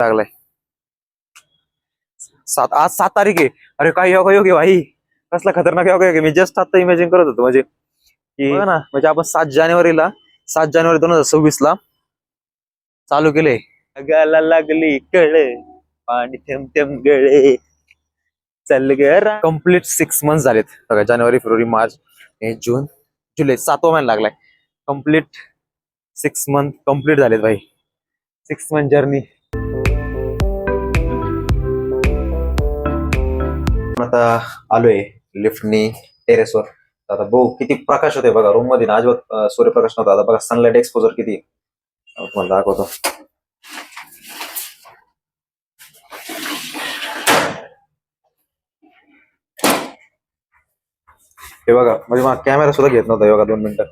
लागलाय आज 7 तारीख आहे. अरे काय योगा योगी भाई, कसला खतरनाक योगा योगी. मी जस्ट आता इमॅजिन करत होतो म्हणजे की बघा ना, म्हणजे आपण 7 जानेवारी 2026 ला चालू केले. जगाला लागली कळ, पाणी थेंब थेंब गळे, चल ग कम्प्लीट 6 मंथ झालेत बघा. जानेवारी, फेब्रुवारी, मार्च, मे, जून, जुलै, 7वा महिना लागलाय. कम्प्लीट 6 मंथ कम्प्लीट झालेत भाई. 6 मंथ जर्नी. आता आलोय लिफ्टनी टेरेसवर. आता बघू किती प्रकाश होते बघा. रूम मध्ये ना अजिबात सूर्यप्रकाश नव्हता. आता बघा सनलाइट एक्सपोजर किती आहे. तुम्हाला दाखवतो. हे बघा, म्हणजे मला कॅमेरा सुद्धा घेत नव्हता. हे बघा 2 मिनिटं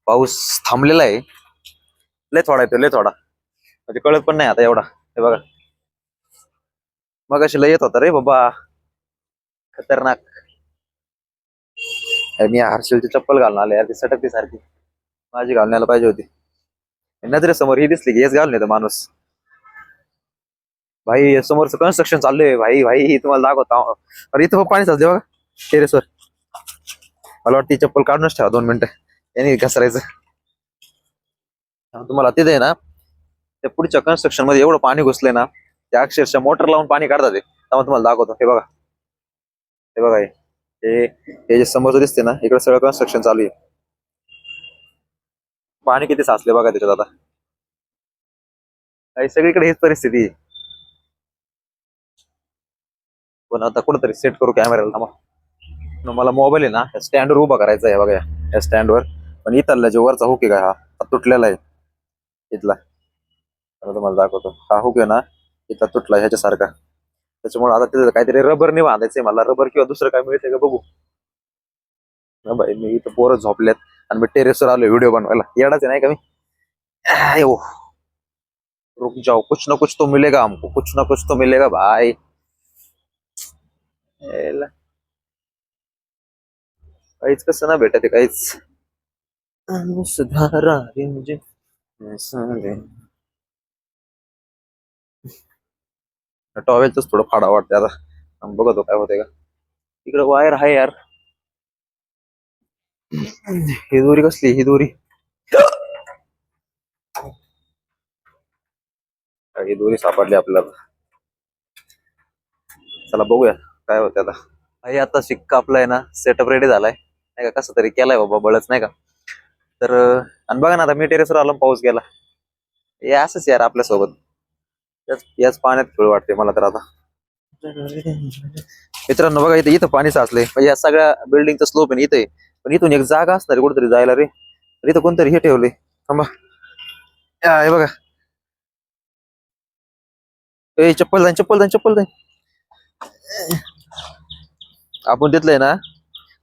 पाऊस थांबलेला आहे. लय थोडा येतो, लय थोडा, म्हणजे कळत पण नाही आता एवढा. हे बघा, मग अशी लय येत होता रे बाबा, खतरनाक. मी हर्षलची चप्पल घालून आले यार, ती सटकती सारखी. माझी घालून यायला पाहिजे होती. नजरेसमोर ही दिसली की हेच घालून येतं माणूस. भाई समोरचं कन्स्ट्रक्शन चाललंय भाई. भाई तुम्हाला दाखवतो. अरे इथं पाणी साचले बघा टेरेसवर. मला वाटतं ती चप्पल काढूनच ठेवा 2 मिनिटं, याने घसरायचं. तुम्हाला तिथे आहे ना, त्या पुढच्या कन्स्ट्रक्शन मध्ये एवढं पाणी घुसलंय ना, त्या अक्षरशः मोटर लावून पाणी काढतात ते. त्यामुळे तुम्हाला दाखवतो. हे बघा, हे बघा, हे जे समोरचं दिसते ना, इकडे सगळं कन्स्ट्रक्शन चालू आहे. पाणी किती साचले बघा त्याच्यात आता. काही सगळीकडे हीच परिस्थिती आहे. पण आता कुठेतरी सेट करू कॅमेऱ्याला. थांबा, मला मोबाईल आहे ना स्टँडवर उभा करायचा आहे बघा, या स्टँडवर. पण इथला जो वरचा हुक आहे का, हा तुटलेला आहे इथला. आता तुम्हाला दाखवतो. हा हुक आहे ना, इथला तुटला ह्याच्यासारखा. त्याच्यामुळे आता तिथे काहीतरी रबरने बांधायचंय मला. रबर किंवा दुसरं काय मिळतंय का बघू. भाई मी इथं पोरं झोपल्यात आणि मी टेरेसवर आलो व्हिडिओ बनवायला. येडाच आहे नाही का मी. आयो, रुक जाओ, कुछ ना कुछ तो मिलेगा हमको, कुछ ना कुछ तो मिलेगा भाई. याला काहीच कसं ना भेटत आहे काहीच. सुधारा रे मुझे सारे. टॉवेलच थोडं फाडा वाटतं आता. बघतो काय होतंय का. इकडे वायर आहे यार. ही दोरी कसली, ही दोरी, ही दोरी सापडली आपल्याला. चला बघूया काय होतं आता. आई आता शिक्का आपला आहे ना सेटअप रेडी झालाय नाही का. कसं तरी केलाय बाबा, बळच नाही का. तर आणि बघा ना, आता मी टेरेसवर आलो, पाऊस गेला. हे असंच यार आपल्यासोबत. याच पाण्यात खेळ वाटते मला तर आता. मित्रांनो बघा, इथं इथं पाणी साचलंय. म्हणजे या सगळ्या बिल्डिंगचं स्लोप आहे इथे. पण इथून एक जागा असणार कुठेतरी जायला रे. तर इथं कोणतरी हे ठेवले. थांबा, हे बघा. चप्पल जाईन, चप्पल जाईन, चप्पल जाईन. आपण तिथलंय ना,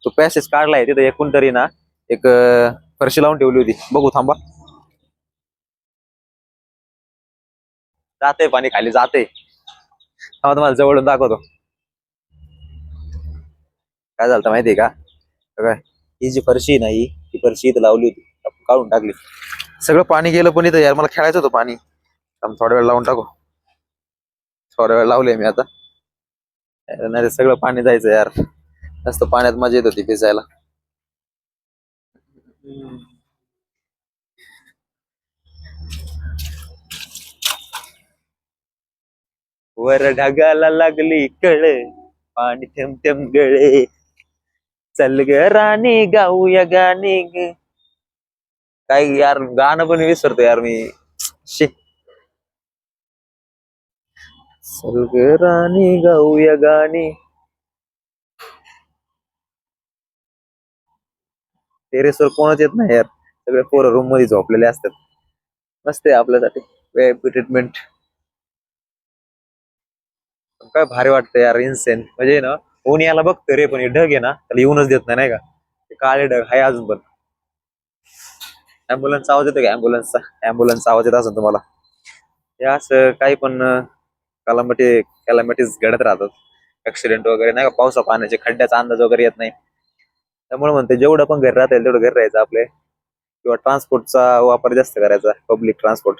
तो पॅसेज काढलाय तिथे. एक कोणतरी ना एक फरशी लावून ठेवली होती. बघू थांबा. जाते पाणी खाली, जाते. थांबा तुम्हाला जवळून दाखवतो. काय झालं माहितीये का, काय ही जी फरशी नाही, ही फरशी इथं लावली होती, आपण काढून टाकली. सगळं पाणी गेलं. पण इथं यार मला खेळायचं होतं पाणी. थोड्या वेळ लावून टाकू. थोड्या वेळ लावलंय मी आता. नाही सगळं पाणी जायचं यार. जास्त पाण्यात मजा येत होती भिजायला. वर ढगाला लागली कळ, पाणी थेंब थेंब गळे, चल ग राणी गाऊया गाणी ग. काय यार, गाणं पण विसरतो यार मी. शे, चल ग राणी गाऊया गाणी. टेरेसवर कोणच येत नाही यार. सगळे पोरं रूम मध्ये झोपलेले असतात. मस्त आहे आपल्यासाठी ट्रीटमेंट. काय भारी वाटतं यार, इन्सेन म्हणजे ना. ऊन याला बघतो रे, पण हे ढग आहे ना त्याला येऊनच देत नाही नाही का. ते काळे ढग आहे अजून पण. अँब्युलन्सचा आवाज येतो का, अँब्युलन्सचा आवाज येत असेल तुम्हाला. हे असं काही पण कॅलॅमिटीज घडत राहतात. ऍक्सिडेंट वगैरे नाही का, पावसा पाण्याचे खड्ड्याचा अंदाज वगैरे येत नाही. त्यामुळे म्हणते जेवढं पण घरी राहता येईल तेवढं घरी राहायचं आपले. किंवा ट्रान्सपोर्टचा वापर जास्त करायचा, पब्लिक ट्रान्सपोर्ट.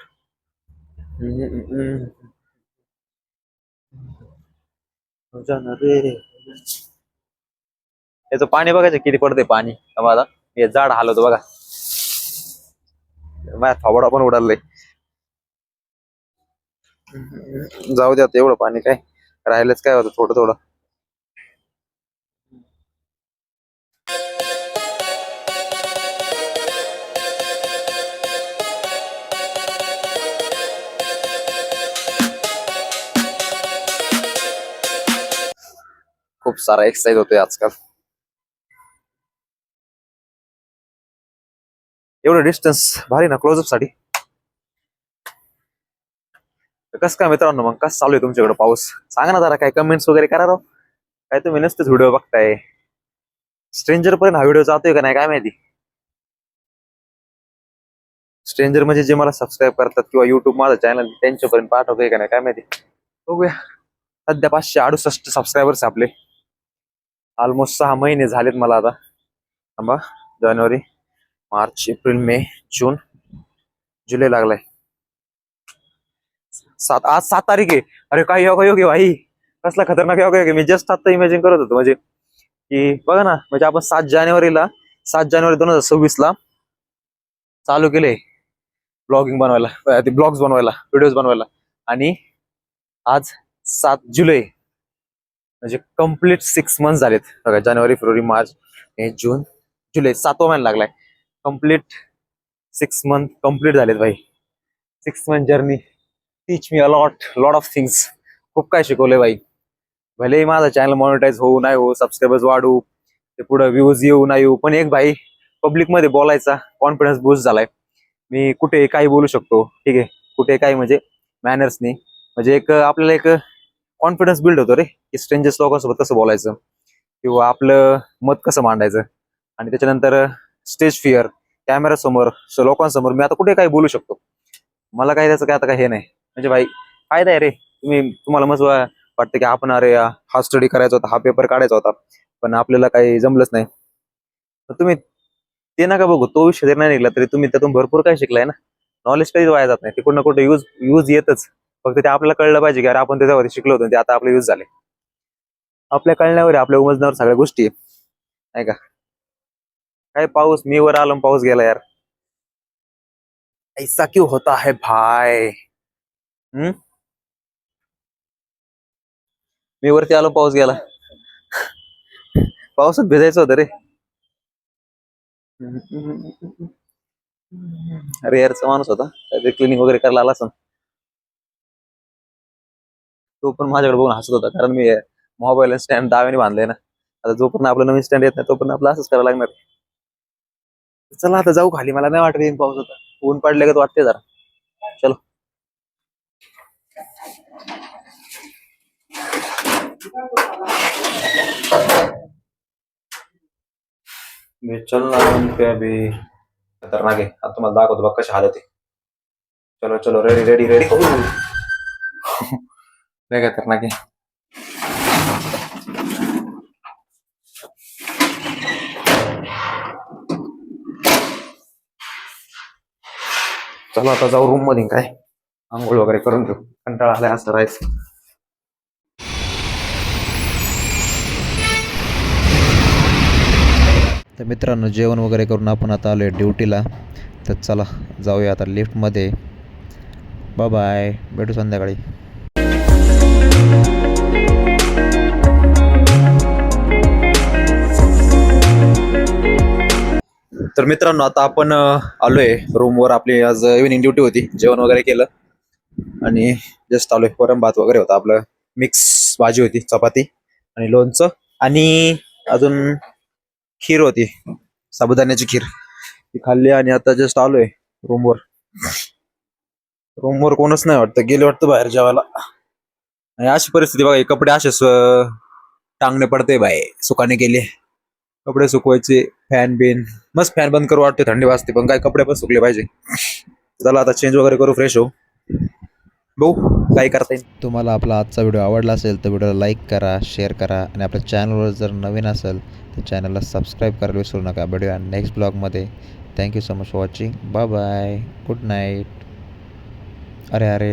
जाणार रे. याचं पाणी बघायचं किती पडते पाणी बघा. हे झाड हालवतो बघा. माझ्या थोबाडा पण उडालय. जाऊ द्या एवढं पाणी काय राहिलंच काय होतं थोडं थोडं. खूप सारा एक्सरसाइज होतोय आजकाल. एवढं डिस्टन्स भारी ना क्लोजअप साठी. कसं काय मित्रांनो मग कसं चालू आहे तुमच्याकडे पाऊस? सांगा ना जरा, काय कमेंट्स वगैरे करा राव. काय तुम्ही नसतेच व्हिडिओ बघताय. स्ट्रेंजर पर्यंत हा व्हिडिओ जातोय का नाही काय माहिती. स्ट्रेंजर म्हणजे जे मला सबस्क्राईब करतात किंवा युट्यूब माझं चॅनल त्यांच्यापर्यंत पाठवतोय का नाही काय माहिती. बघूया. सध्या 568 सबस्क्रायबर्स आपले. ऑलमोस्ट 6 महिने झालेत मला आता. थांबा. जानेवारी, मार्च, एप्रिल, मे, जून, जुलै लागलाय. आज 7 तारीख आहे. अरे काय योग योग आहे भाई. कसला खतरनाक योग आहे. मी जस्ट आता इमॅजिन करत होतो म्हणजे की बघा ना, म्हणजे आपण 7 जानेवारी 2026 ला चालू केले ब्लॉगिंग बनवायला, ते ब्लॉग्स बनवायला, व्हिडिओज बनवायला. आणि आज 7 जुलै, म्हणजे कम्प्लीट 6 मंथ झालेत बघा. जानेवारी, फेब्रुवारी, मार्च, मे, जून, जुलै, 7वा महिना लागलाय. कम्प्लीट 6 मंथ कम्प्लीट झालेत भाई. 6 month journey teach me a lot lot of things. खूप काय शिकवलंय भाई. भले माझा चॅनल मॉनिटाईज होऊ नाही हो, सबस्क्रायबर्स वाढू, ते पुढे व्ह्यूज येऊ नाही येऊ, पण एक भाई पब्लिक मध्ये बोलायचा कॉन्फिडन्स बूस्ट झालाय. मी कुठे काही बोलू शकतो. ठीक आहे. कुठे काही म्हणजे मॅनर्सनी, म्हणजे एक आपल्याला एक कॉन्फिडन्स बिल्ड होतो रे, की स्ट्रेंजर्स लोकांसोबत कसं बोलायचं किंवा आपलं मत कसं मांडायचं. आणि त्याच्यानंतर स्टेज फिअर, कॅमेरा समोर, लोकांसमोर मी आता कुठे काही बोलू शकतो. मला काही त्याचं काय आता काही हे नाही. म्हणजे भाई फायदा आहे रे. तुम्हाला मस्त वाटतं की आपण अरे हा स्टडी करायचा होता, हा पेपर काढायचा होता, पण आपल्याला काही जमलंच नाही. तर तुम्ही ते नका बघू. तो विषय जर नाही निघला तरी तुम्ही त्यातून भरपूर काय शिकलाय ना. नॉलेज कधीच वाया जात नाही. ते कुठं ना कुठं यूज यूज येतच. फक्त ते आपल्याला कळलं पाहिजे की अरे आपण त्याच्यावरती शिकलो होतो, ते आता आपले यूज झाले. आपल्या कळण्यावर आहे, आपल्या उमजण्यावर सगळ्या गोष्टी आहे, नाही का. काय पाऊस, मी वर आलो पाऊस गेला यार. ऐसा क्यों होता है भाई. हम्म. मी वरती आलो पाऊस गेला. पावसात भिजायचं होतं रे. अरे यारचा माणूस होता, क्लिनिंग वगैरे करायला आला असं. तो पण माझ्याकडे बघून हसत होता, कारण मी मोबाईल स्टँड डाव्याने बांधले ना. आता जोपर्यंत आपलं नवीन स्टँड येत नाही तोपर्यंत आपलं असंच करावं लागणार. चला आता जाऊ खाली. मला नाही वाटत येईन पाऊस होता. ऊन पडले का वाटते जरा. चलो. मी चलना पे अभी. खतरनाक आहे. आता तुम्हाला दाखवतो बघ कशी हालत आहे. चलो चलो, रेडी रेडी रेडी. लय खतरनाक आहे. चला आता जाऊ रूम मध्ये. काय आंघोळ वगैरे करून घेऊ. कंटाळा आलाय असं राहायचं. तर मित्रांनो, जेवण वगैरे करून आपण आता आलो आहे ड्युटीला. तर चला जाऊया आता लिफ्टमध्ये. बाय बाय, भेटू संध्याकाळी. तर मित्रांनो, आता आपण आलोय रूमवर. आपली आज इव्हिनिंग ड्युटी होती. जेवण वगैरे केलं आणि जस्ट आलोय. वरण भात वगैरे होता. आपलं मिक्स भाजी होती, चपाती आणि लोणचं, आणि अजून खीर होती, साबुदाण्याची खीर. ती खाल्ली आणि आता जस्ट आलोय रूमवर. रूमवर कोणच नाही वाटतं, गेले वाटतं बाहेर जेवायला. आणि अशी परिस्थिती बघा. कपडे असे टांगणे पडते बाय, सुकाने केले कपडे सुकवायचे. फॅन बिन मस्त, फॅन बंद करू वाटते, थंडी वाजते, पण काय कपडे पण सुकले पाहिजे. चला आता चेंज वगैरे करू, फ्रेश हो. भाऊ काय करता येईल. तुम्हाला आपला आजचा व्हिडिओ आवडला असेल तर व्हिडिओला लाईक करा, शेअर करा, आणि आपल्या चॅनलवर जर नवीन असेल तर चॅनलला सबस्क्राईब करायला विसरू नका. भेटूया नेक्स्ट ब्लॉगमध्ये. Thank you so much for watching. Bye bye, good night. अरे अरे